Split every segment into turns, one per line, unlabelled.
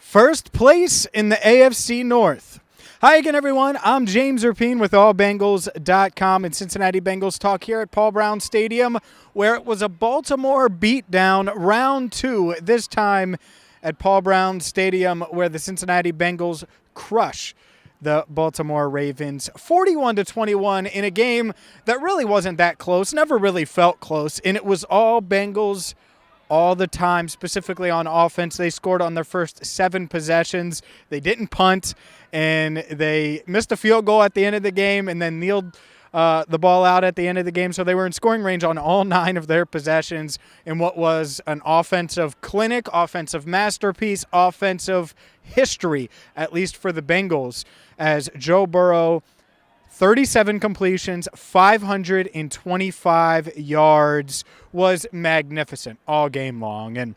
First place in the AFC North. Hi again, everyone. I'm James Rapine with allbengals.com and Cincinnati Bengals talk here at Paul Brown Stadium, where it was a Baltimore beatdown, round 2, this time at Paul Brown Stadium, where the Cincinnati Bengals crush the Baltimore Ravens 41-21 in a game that really wasn't that close, never really felt close, and it was all Bengals all the time, specifically on offense. They scored on their first 7 possessions. They didn't punt, and they missed a field goal at the end of the game and then kneeled the ball out at the end of the game. So they were in scoring range on all 9 of their possessions in what was an offensive clinic, offensive masterpiece, offensive history, at least for the Bengals, as Joe Burrow, 37 completions, 525 yards, was magnificent all game long. And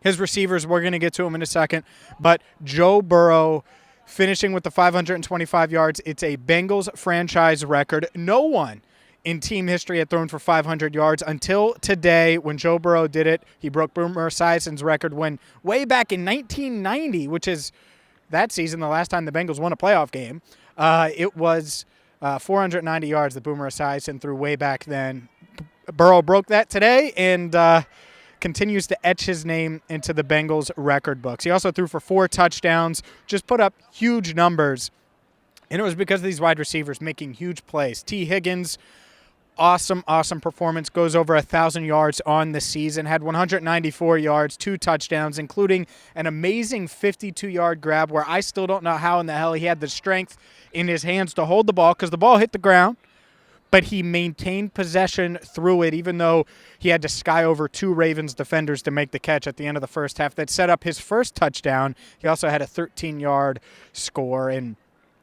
his receivers, we're going to get to him in a second, but Joe Burrow finishing with the 525 yards, it's a Bengals franchise record. No one in team history had thrown for 500 yards until today when Joe Burrow did it. He broke Boomer Esiason's record when way back in 1990, which is that season, the last time the Bengals won a playoff game. It was 490 yards that Boomer Esiason threw way back then. Burrow broke that today and continues to etch his name into the Bengals record books. He also threw for 4 touchdowns, just put up huge numbers, and it was because of these wide receivers making huge plays. T. Higgins, awesome performance, goes over 1,000 yards on the season, had 194 yards, 2 touchdowns, including an amazing 52-yard grab where I still don't know how in the hell he had the strength in his hands to hold the ball because the ball hit the ground, but he maintained possession through it, even though he had to sky over 2 Ravens defenders to make the catch at the end of the first half. That set up his first touchdown. He also had a 13-yard score and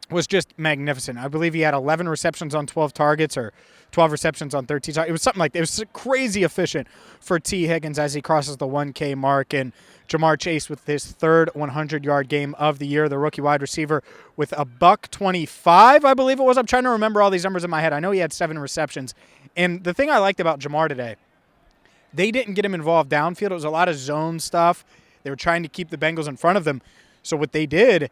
was just magnificent. I believe he had 11 receptions on 12 targets or 12 receptions on 13 targets. It was something like that. It was crazy efficient for T. Higgins as he crosses the 1K mark. And Jamar Chase with his 3rd 100-yard game of the year, the rookie wide receiver with a $125, I believe it was. I'm trying to remember all these numbers in my head. I know he had 7 receptions. And the thing I liked about Jamar today, they didn't get him involved downfield. It was a lot of zone stuff. They were trying to keep the Bengals in front of them. So what they did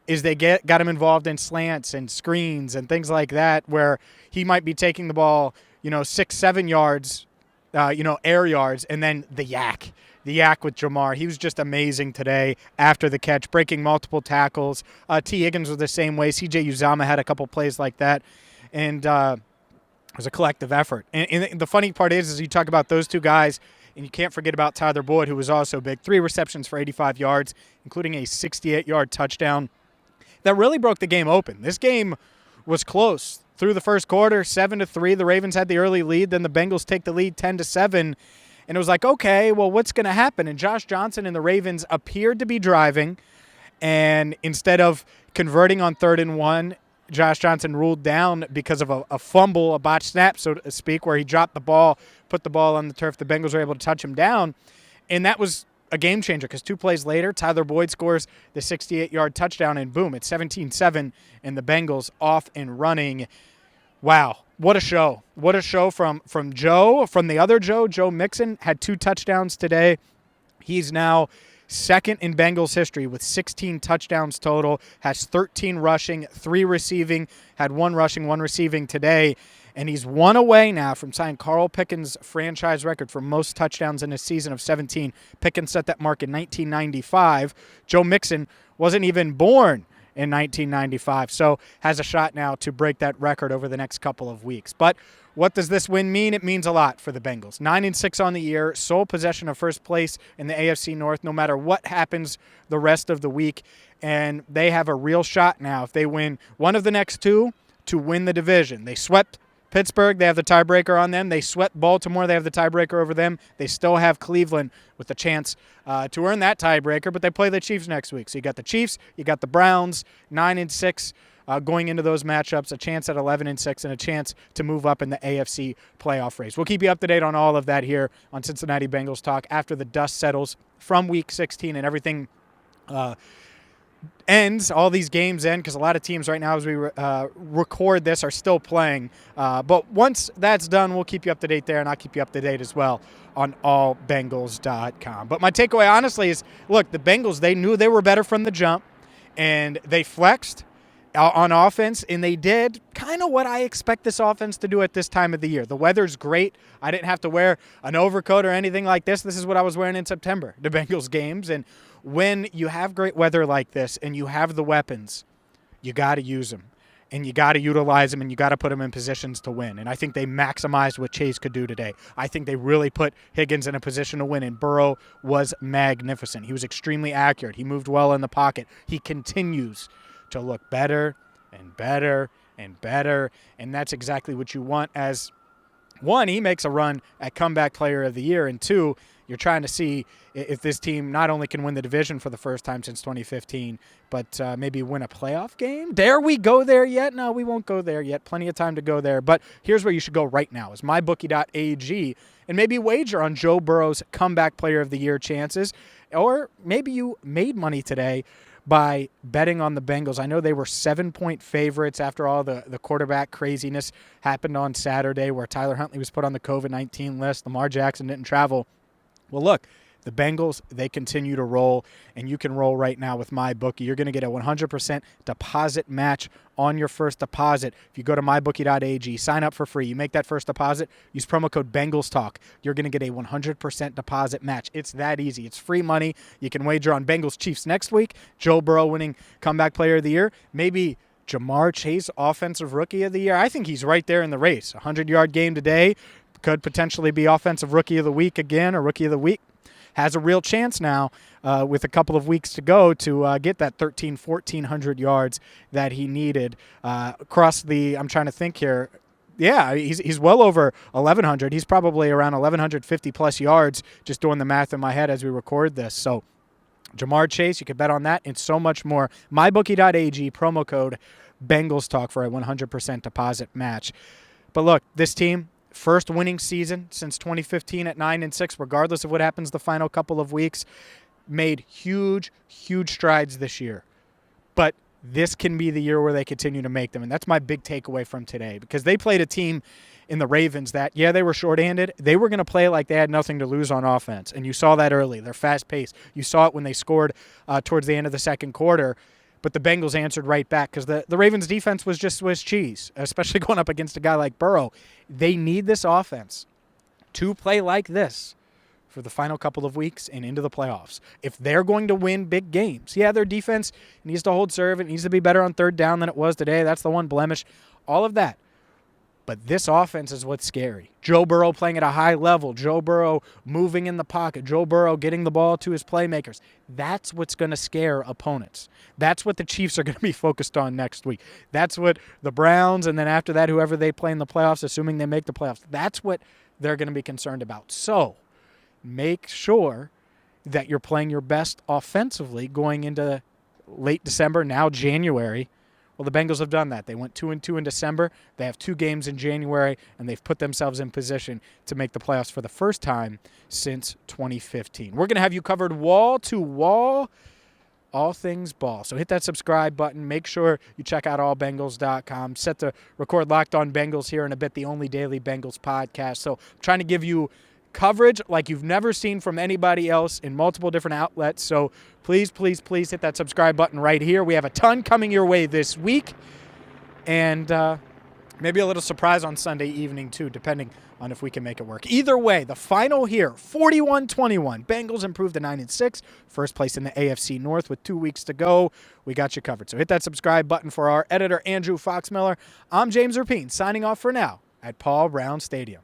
is they got him involved in slants and screens and things like that where he might be taking the ball, 6-7 yards, air yards, and then the yak with Jamar. He was just amazing today after the catch, breaking multiple tackles. T. Higgins was the same way. C.J. Uzomah had a couple plays like that, and it was a collective effort. And the funny part is you talk about those 2 guys, and you can't forget about Tyler Boyd, who was also big. 3 receptions for 85 yards, including a 68-yard touchdown. That really broke the game open. This game was close through the first quarter, 7-3. The Ravens had the early lead. Then the Bengals take the lead 10-7. And it was like, okay, well, what's going to happen? And Josh Johnson and the Ravens appeared to be driving. And instead of converting on 3rd and 1, Josh Johnson ruled down because of a fumble, a botched snap, so to speak, where he dropped the ball, put the ball on the turf. The Bengals were able to touch him down. And that was a game changer because 2 plays later, Tyler Boyd scores the 68-yard touchdown, and boom, it's 17-7, and the Bengals off and running. Wow, what a show. What a show from Joe, from the other Joe Mixon, had 2 touchdowns today. He's now 2nd in Bengals history with 16 touchdowns total, has 13 rushing, 3 receiving, had 1 rushing, 1 receiving today. And he's 1 away now from signing Carl Pickens' franchise record for most touchdowns in a season of 17. Pickens set that mark in 1995. Joe Mixon wasn't even born in 1995, so has a shot now to break that record over the next couple of weeks. But what does this win mean? It means a lot for the Bengals. 9-6 on the year, sole possession of first place in the AFC North, no matter what happens the rest of the week. And they have a real shot now, if they win one of the next 2, to win the division. They swept Pittsburgh, they have the tiebreaker on them. They swept Baltimore, they have the tiebreaker over them. They still have Cleveland with the chance to earn that tiebreaker, but they play the Chiefs next week. So you got the Chiefs, you got the Browns, 9-6 going into those matchups, a chance at 11-6, and a chance to move up in the AFC playoff race. We'll keep you up to date on all of that here on Cincinnati Bengals Talk after the dust settles from Week 16 and everything ends, all these games end, because a lot of teams right now as we record this are still playing. But once that's done, we'll keep you up to date there, and I'll keep you up to date as well on allbengals.com. But my takeaway, honestly, is, look, the Bengals, they knew they were better from the jump, and they flexed on offense, and they did kind of what I expect this offense to do at this time of the year. The weather's great. I didn't have to wear an overcoat or anything like this. This is what I was wearing in September, the Bengals games. And when you have great weather like this and you have the weapons, you got to use them, and you got to utilize them, and you got to put them in positions to win. And I think they maximized what Chase could do today. I think they really put Higgins in a position to win, and Burrow was magnificent. He was extremely accurate. He moved well in the pocket. He continues to look better and better and better, and that's exactly what you want as, one, he makes a run at comeback player of the year, and two, you're trying to see if this team not only can win the division for the first time since 2015, but maybe win a playoff game. Dare we go there yet? No, we won't go there yet. Plenty of time to go there, but here's where you should go right now is mybookie.ag, and maybe wager on Joe Burrow's comeback player of the year chances, or maybe you made money today by betting on the Bengals. I know they were 7-point favorites after all the quarterback craziness happened on Saturday where Tyler Huntley was put on the COVID-19 list. Lamar Jackson didn't travel. Well, look, the Bengals, they continue to roll, and you can roll right now with MyBookie. You're going to get a 100% deposit match on your first deposit. If you go to mybookie.ag, sign up for free. You make that first deposit, use promo code BengalsTalk. You're going to get a 100% deposit match. It's that easy. It's free money. You can wager on Bengals Chiefs next week, Joe Burrow winning comeback player of the year, maybe Jamar Chase offensive rookie of the year. I think he's right there in the race. 100-yard game today, could potentially be offensive rookie of the week again, or rookie of the week. Has a real chance now with a couple of weeks to go to get that 1,400 yards that he needed across the, I'm trying to think here. Yeah, he's well over 1,100. He's probably around 1,150 plus yards, just doing the math in my head as we record this. So Jamar Chase, you could bet on that and so much more. MyBookie.ag, promo code BengalsTalk for a 100% deposit match. But look, this team, first winning season since 2015 at 9-6, regardless of what happens the final couple of weeks, made huge, huge strides this year. But this can be the year where they continue to make them, and that's my big takeaway from today, because they played a team in the Ravens that, yeah, they were shorthanded. They were going to play like they had nothing to lose on offense, and you saw that early. They're fast-paced. You saw it when they scored towards the end of the second quarter. But the Bengals answered right back because the Ravens' defense was just Swiss cheese, especially going up against a guy like Burrow. They need this offense to play like this for the final couple of weeks and into the playoffs. If they're going to win big games, yeah, their defense needs to hold serve. It needs to be better on third down than it was today. That's the one blemish. All of that. But this offense is what's scary. Joe Burrow playing at a high level. Joe Burrow moving in the pocket. Joe Burrow getting the ball to his playmakers. That's what's going to scare opponents. That's what the Chiefs are going to be focused on next week. That's what the Browns, and then after that, whoever they play in the playoffs, assuming they make the playoffs, that's what they're going to be concerned about. So make sure that you're playing your best offensively going into late December, now January. Well, the Bengals have done that. They went 2-2 in December. They have 2 games in January, and they've put themselves in position to make the playoffs for the first time since 2015. We're going to have you covered wall to wall, all things ball. So hit that subscribe button. Make sure you check out allbengals.com. Set to record Locked On Bengals here in a bit, the only daily Bengals podcast. So I'm trying to give you coverage like you've never seen from anybody else in multiple different outlets. So please, please, please hit that subscribe button right here. We have a ton coming your way this week, and maybe a little surprise on Sunday evening too, depending on if we can make it work. Either way, the final here, 41-21. Bengals improved to 9-6, first place in the AFC North with 2 weeks to go. We got you covered. So hit that subscribe button for our editor, Andrew Foxmiller. I'm James Rapine, signing off for now at Paul Brown Stadium.